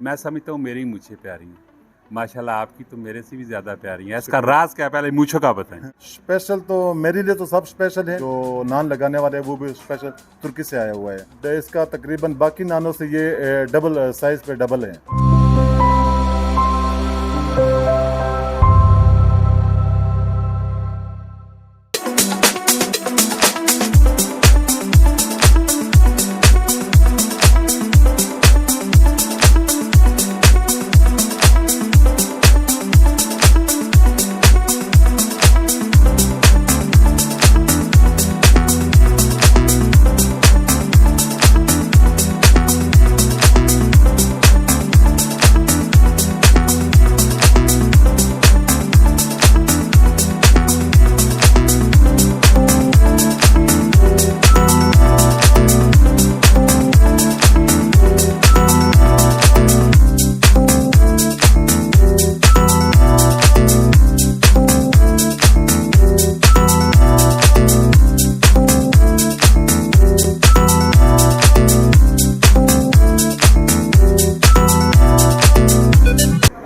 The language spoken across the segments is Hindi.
मैं समझता हूँ मेरी मूंछें प्यारी हैं। माशाल्लाह आपकी तो मेरे से भी ज़्यादा प्यारी हैं। इसका राज क्या है, पहले मूंछों का बताएं। स्पेशल तो मेरे लिए तो सब स्पेशल है। जो नान लगाने वाले हैं वो भी स्पेशल तुर्की से आया हुआ है। तो इसका तकरीबन बाकी नानों से ये डबल साइज पे डबल है।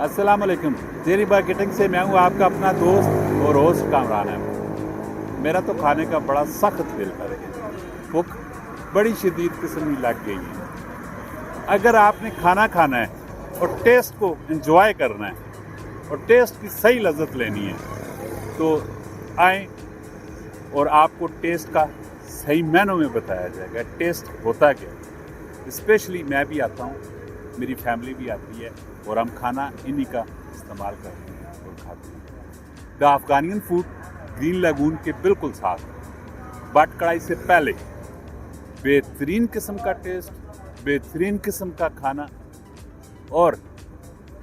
अस्सलाम वालेकुम। जेरी मार्केटिंग से मैं हूँ आपका अपना दोस्त और होस्ट कामरान है। मेरा तो खाने का बड़ा सख्त दिल कर है। भूख बड़ी शदीद किस्म की लग गई है। अगर आपने खाना खाना है और टेस्ट को एंजॉय करना है और टेस्ट की सही लज्जत लेनी है तो आए और आपको टेस्ट का सही मायनों में बताया जाएगा टेस्ट होता क्या है। स्पेशली मैं भी आता हूँ, मेरी फैमिली भी आती है और हम खाना इन्हीं का इस्तेमाल करते हैं और खाते हैं। द अफगानियन फूड ग्रीन लगून के बिल्कुल साथ बाट कढ़ाई से पहले बेहतरीन किस्म का टेस्ट, बेहतरीन किस्म का खाना। और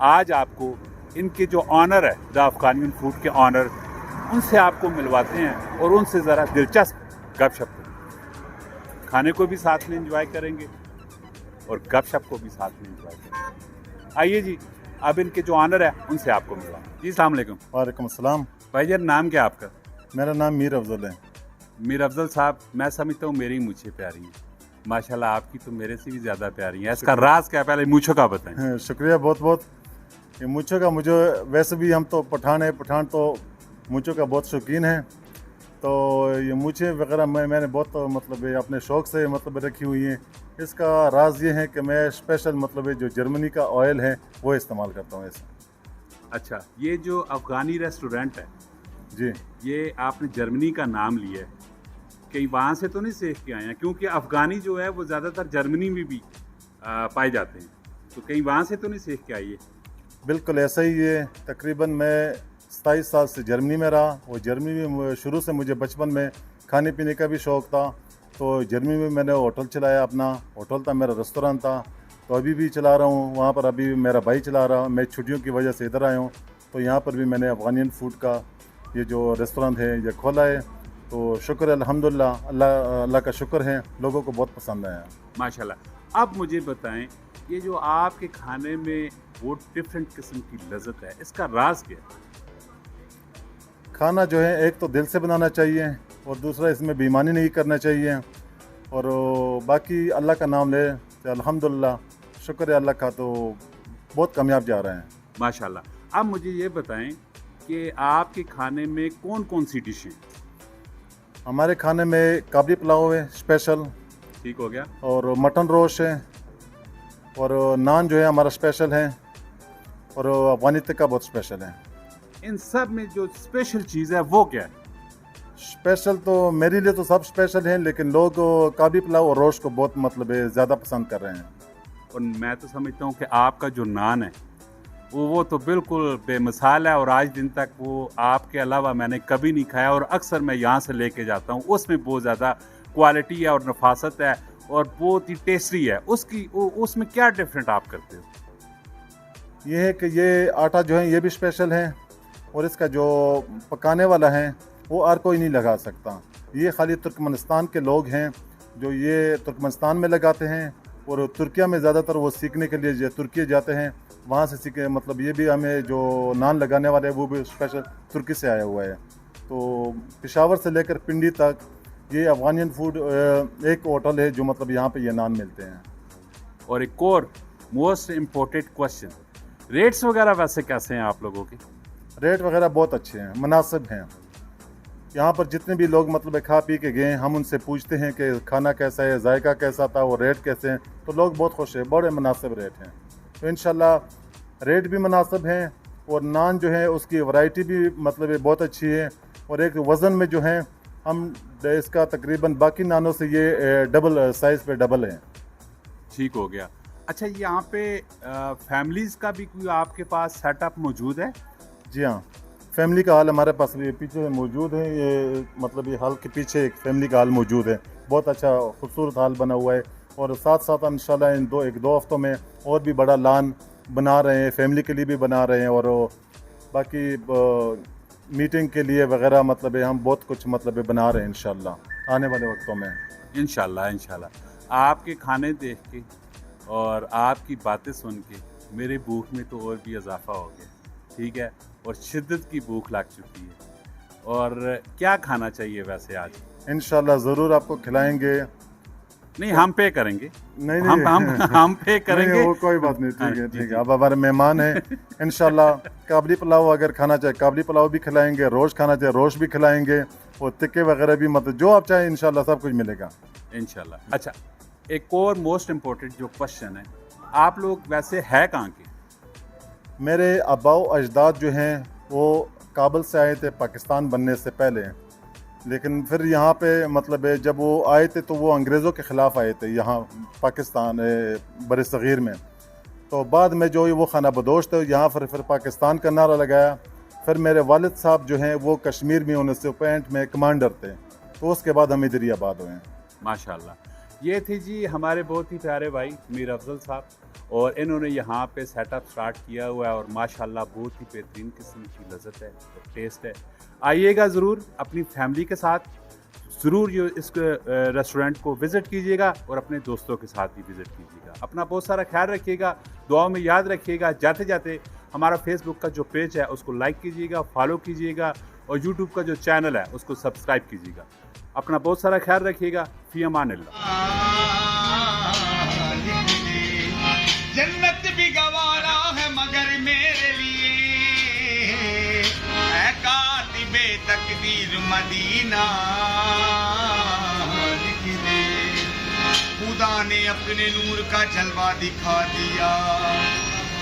आज आपको इनके जो ऑनर है, द अफगानियन फूड के ऑनर, उनसे आपको मिलवाते हैं और उनसे ज़रा दिलचस्प गपशप करेंगे। खाने को भी साथ में एंजॉय करेंगे और गपशप को भी साथ में एंजॉय करेंगे। आइए जी, अब इनके जो ऑनर है उनसे आपको मिलवा। जी अस्सलाम वालेकुम। वालेकुम अस्सलाम। भाईजान नाम क्या आपका? मेरा नाम मीर अफजल है। मीर अफजल साहब, मैं समझता हूँ मेरी मूंछें प्यारी हैं। माशाल्लाह आपकी तो मेरे से भी ज़्यादा प्यारी हैं। इसका राज क्या है, पहले मूंछों का बताएं। शुक्रिया बहुत बहुत। ये मूंछों का मुझे वैसे भी हम तो पठान है, पठान तो मूंछों का बहुत शौकीन है। तो ये मूंछें वगैरह मैंने बहुत मतलब अपने शौक़ से मतलब रखी हुई हैं। इसका राज ये है कि मैं स्पेशल मतलब जो जर्मनी का ऑयल है वो इस्तेमाल करता हूँ ऐसे। अच्छा, ये जो अफ़गानी रेस्टोरेंट है जी, ये आपने जर्मनी का नाम लिया है, कहीं वहाँ से तो नहीं सीख के आए हैं? क्योंकि अफ़गानी जो है वो ज़्यादातर जर्मनी में भी पाए जाते हैं, तो कहीं वहाँ से तो नहीं सीख के आइए? बिल्कुल ऐसा ही है। तकरीबन मैं 27 साल से जर्मनी में रहा और जर्मनी में शुरू से मुझे बचपन में खाने पीने का भी शौक़ था। तो जर्मनी में मैंने होटल चलाया, अपना होटल था, मेरा रेस्टोरेंट था। तो अभी भी चला रहा हूँ वहाँ पर। अभी मेरा भाई चला रहा, मैं छुट्टियों की वजह से इधर आया हूँ। तो यहाँ पर भी मैंने अफ़गानियन फूड का ये जो रेस्टोरेंट है ये खोला है। तो शुक्र है अल्हम्दुलिल्लाह, अल्लाह का शुक्र है, लोगों को बहुत पसंद आया। माशाल्लाह। अब मुझे बताएं, ये जो आपके खाने में वो डिफरेंट किस्म की लज़्ज़त है, इसका राज क्या है? खाना जो है एक तो दिल से बनाना चाहिए और दूसरा इसमें बेईमानी नहीं करना चाहिए। और बाकी अल्लाह का नाम ले तो अल्हम्दुलिल्लाह, शुक्र है अल्लाह का, तो बहुत कामयाब जा रहे हैं माशाल्लाह। अब मुझे ये बताएं कि आपके खाने में कौन कौन सी डिश हैं? हमारे खाने में काबली पुलाव है स्पेशल, ठीक हो गया। और मटन रोस्ट है, और नान जो है हमारा स्पेशल है, और अफगानी टिक्का बहुत स्पेशल है। इन सब में जो स्पेशल चीज़ है वो क्या है? स्पेशल तो मेरे लिए तो सब स्पेशल हैं, लेकिन लोग काबली पुलाव और रोस्ट को बहुत मतलब ज़्यादा पसंद कर रहे हैं। और मैं तो समझता हूँ कि आपका जो नान है वो तो बिल्कुल बेमिसाल है और आज दिन तक वो आपके अलावा मैंने कभी नहीं खाया। और अक्सर मैं यहाँ से लेके जाता हूँ, उसमें बहुत ज़्यादा क्वालिटी है और नफासत है और बहुत ही टेस्टी है। उसमें क्या डिफरेंट आप करते हो? ये है कि ये आटा जो है ये भी स्पेशल है, और इसका जो पकाने वाला है वो हर कोई नहीं लगा सकता। ये खाली तुर्कमेनिस्तान के लोग हैं जो ये तुर्कमेनिस्तान में लगाते हैं, और तुर्किया में ज़्यादातर वो सीखने के लिए तुर्की जाते हैं, वहाँ से सीखे। मतलब ये भी हमें जो नान लगाने वाले हैं वो भी स्पेशल तुर्की से आया हुआ है। तो पेशावर से लेकर पिंडी तक ये अफगानियन फूड एक होटल है जो मतलब यहाँ पे ये नान मिलते हैं। और एक और मोस्ट इम्पोर्टेंट क्वेश्चन, रेट्स वगैरह वैसे कैसे हैं आप लोगों के? रेट वगैरह बहुत अच्छे हैं, मुनासिब हैं। यहाँ पर जितने भी लोग मतलब खा पी के गए, हम उनसे पूछते हैं कि खाना कैसा है, जायका कैसा था, वो रेट कैसे हैं, तो लोग बहुत खुश हैं, बड़े मुनासिब रेट हैं। तो इंशाल्लाह रेट भी मुनासिब हैं और नान जो है उसकी वैरायटी भी मतलब बहुत अच्छी है, और एक वज़न में जो है हम इसका तकरीबन बाकी नानों से ये डबल साइज़ पे डबल है। ठीक हो गया। अच्छा, यहाँ पे फैमिलीज़ का भी कोई आपके पास सेटअप मौजूद है? जी हाँ, फैमिली का हॉल हमारे पास भी पीछे मौजूद है। ये मतलब ये हॉल के पीछे एक फैमिली का हॉल मौजूद है, बहुत अच्छा खूबसूरत हॉल बना हुआ है। और साथ साथ इंशाल्लाह इन एक दो हफ्तों में और भी बड़ा लॉन बना रहे हैं, फैमिली के लिए भी बना रहे हैं, और बाकी मीटिंग के लिए वगैरह मतलब हम बहुत कुछ मतलब बना रहे हैं इंशाल्लाह आने वाले वक्तों में। इंशाल्लाह आपके खाने देख के और आपकी बातें सुन के मेरे भूख में तो और भी इजाफा हो गया, ठीक है, और शिद्दत की भूख लग चुकी है। और क्या खाना चाहिए वैसे आज? इंशाल्लाह ज़रूर आपको खिलाएंगे। नहीं, हम पे करेंगे। नहीं हम पे करेंगे। नहीं, वो कोई बात नहीं, ठीक है ठीक है, आप हमारे मेहमान हैं। इंशाल्लाह काबली पुलाव अगर खाना चाहे काबली पुलाव भी खिलाएंगे, रोश खाना चाहे रोश भी खिलाएंगे, और टिक्के वगैरह भी, मतलब जो आप चाहें इंशाल्लाह सब कुछ मिलेगा इंशाल्लाह। अच्छा, एक और मोस्ट इम्पोर्टेंट जो क्वेश्चन है, आप लोग वैसे है कहाँ के? मेरे अबाऊ अजदाद जो हैं वो काबुल से आए थे पाकिस्तान बनने से पहले, लेकिन फिर यहाँ पे मतलब जब वो आए थे तो वो अंग्रेज़ों के ख़िलाफ़ आए थे यहाँ पाकिस्तान बर सग़ीर में। तो बाद में जो वो खाना बदोश थे, यहाँ फिर पाकिस्तान का नारा लगाया। फिर मेरे वालिद साहब जो हैं वो कश्मीर में 1965 में कमांडर थे, तो उसके बाद हम इधर ही आबाद हुए हैं। माशाल्लाह। ये थे जी हमारे बहुत ही प्यारे भाई मीर अफजल साहब, और इन्होंने यहाँ पे सेटअप स्टार्ट किया हुआ है, और माशाल्लाह बहुत ही बेहतरीन किस्म की लज़्ज़त है और टेस्ट है। आइएगा ज़रूर अपनी फैमिली के साथ, ज़रूर ये इस रेस्टोरेंट को विज़िट कीजिएगा, और अपने दोस्तों के साथ भी विज़िट कीजिएगा। अपना बहुत सारा ख्याल रखिएगा, दुआओं में याद रखिएगा। जाते जाते हमारा फेसबुक का जो पेज है उसको लाइक कीजिएगा, फॉलो कीजिएगा, और यूट्यूब का जो चैनल है उसको सब्सक्राइब कीजिएगा। अपना बहुत सारा ख्याल रखिएगा। फ़ी अमानिल्लाह। जन्नत भी गवारा है मगर मेरे लिए है कातिबे तकदीर मदीना लिख दे। खुदा ने अपने नूर का जलवा दिखा दिया,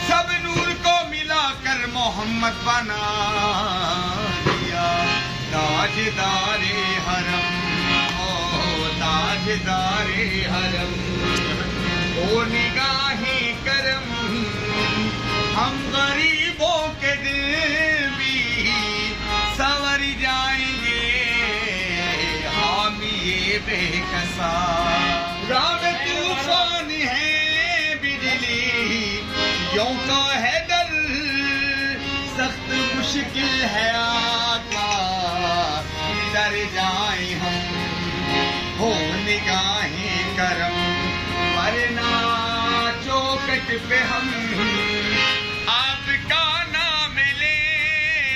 सब नूर को मिलाकर मोहम्मद बना दिया। ताजदारे हरम, ओ ताजदारे हरम, ओ निगाहे करम, हम गरीबों के दिल भी संवर जाएंगे। हामी ये बेकसा राम तूफान है बिजली, यों का है डर सख्त मुश्किल है आका, डर जाए हम हो निगाहे करम, वरना चौखट पे हम आपका नाम ले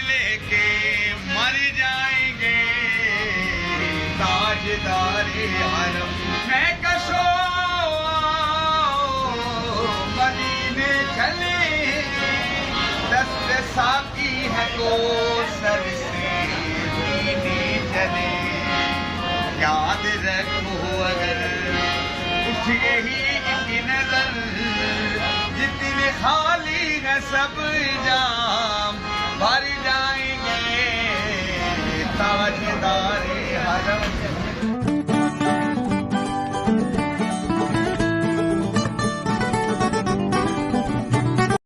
लेके मर जाएंगे। ताजदारे हरम मैं कशो मदीने चले, दस्त साकी है को सर से पीने चले। याद रखो अगर उठ यही एक नजर, जितने खाली न सब जाम भर